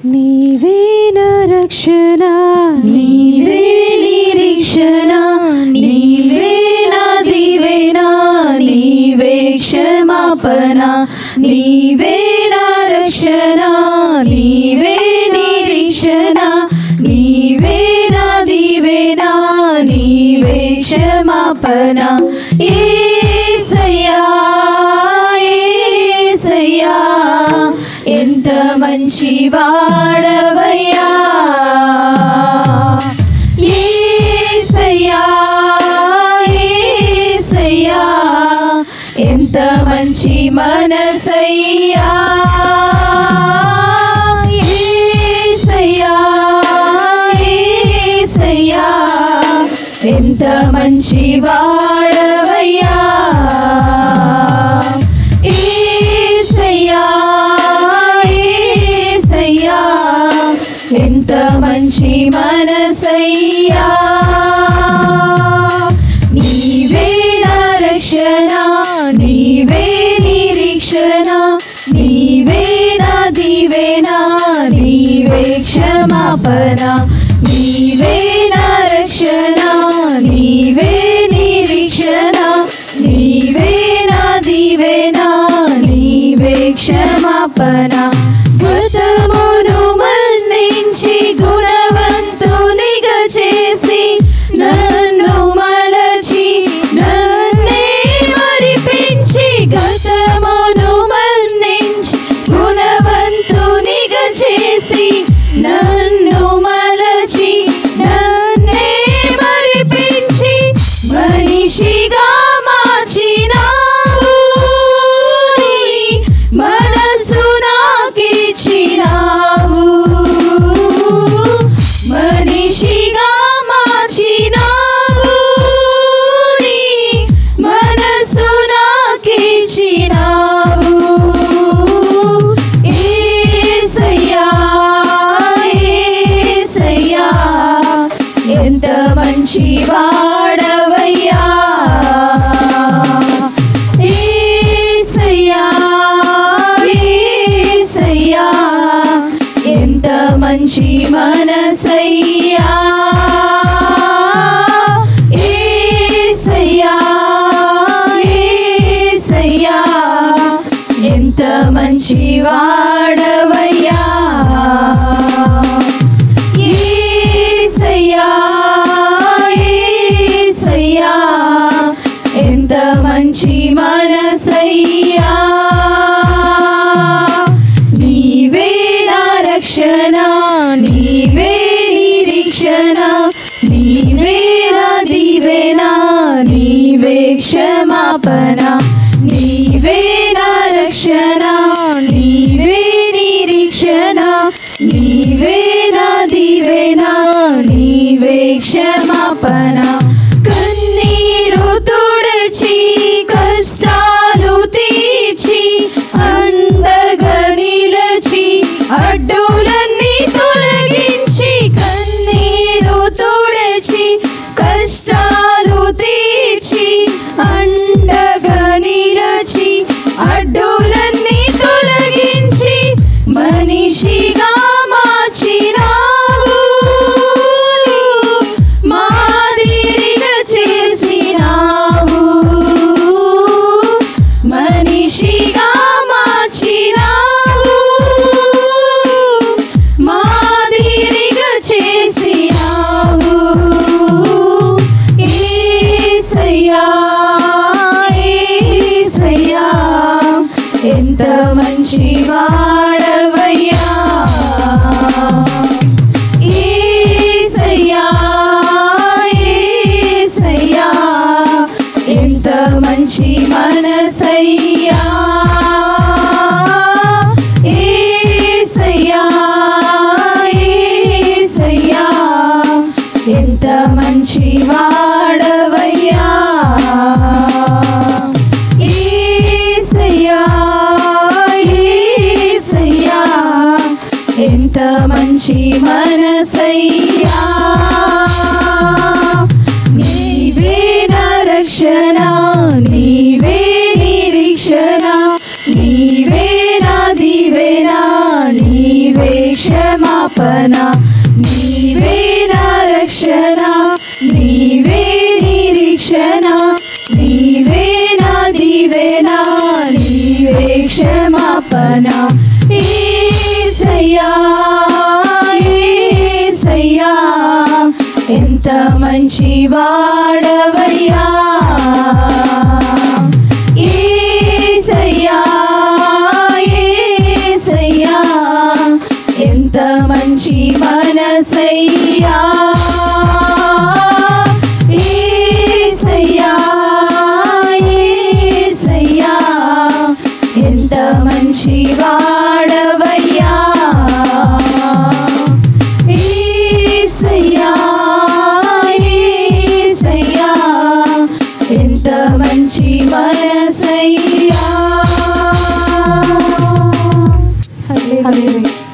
నీవే నా రక్షణ, నీవే నిరీక్షణ, నీవే నా దీవెన, నీవే క్షమాపణ. నీవే నా రక్షణ, నీవే నిరీక్షణ, నీవే నా దీవెన, నీవే క్షమాపణ. యేసయ్యా యేసయ్యా ఎంత మంచి వాడవయ్యా. యేసయ్యా యేసయ్యా ఎంత మంచి మనసయ్యా. యేసయ్యా యేసయ్యా ఎంత మంచి వాడవయ్యా. యేసయ్యా యేసయ్యా ఎంత మంచి మనసయ్యా. నీవే నా రక్షణ, నీవే నిరీక్షణ, నీవే నా దీవెన, నీవే క్షమాపణ. నీవే నా రక్షణ, నీవే నిరీక్షణ, నీవే నా దీవెన, నీవే క్షమాపణ. గతమును మన్నించి గుణవంతునిగా చేసి నన్ను మలచి నన్నే మరిపించి. గతమును మన్నించి గుణవంతునిగా చేసి నన్ను మలచి నన్నే మరిపించి మనిషిగా మార్చినావు. మనసు నాకిచ్చినావు, మనిషిగా మార్చినావు. మనసు నాకిచ్చినావు. యేసయ్యా యేసయ్యా ఎంత మంచి వాడవయ్యా. యేసయ్యా యేసయ్యా ఎంత మంచి మనసయ్యా. యేసయ్యా యేసయ్యా ఎంత మంచి వాడవయ్యా. యేసయ్యా యేసయ్యా ఎంత మంచి మనసయ్యా. నీవే నా రక్షణ, నీవే నిరీక్షణ, నీవే నా దీవెన, నీవే క్షమాపణ. నీవే నా రక్షణ, నీవే నిరీక్షణ, నీవే నా దీవెన, నీవే క్షమాపణ. కన్నీరు తుడచి కష్టాలు తీర్చి అండగా నిలచి అడ్డులన్నీ తొలగించి. కన్నీరు తుడచి కష్టాలు తీర్చి అండగా నిలచి అడ్డులన్నీ తొలగించి మనిషిగా మార్చినావు. మాది క్షమాపణ నీవే నా రక్షణ నీవే నిరీక్షణ నీవే నా దీవెన నీవే క్షమాపణ యేసయ్యా యేసయ్యా ఎంత మంచి వాడవయ్యా యేసయ్యా యేసయ్యా ఎంత మంచి మనసయ్యా యేసయ్యా యేసయ్యా ఎంత మంచి వాడవయ్యా యేసయ్యా యేసయ్యా ఎంత మంచి మనసయ్యా. హల్లెలూయా.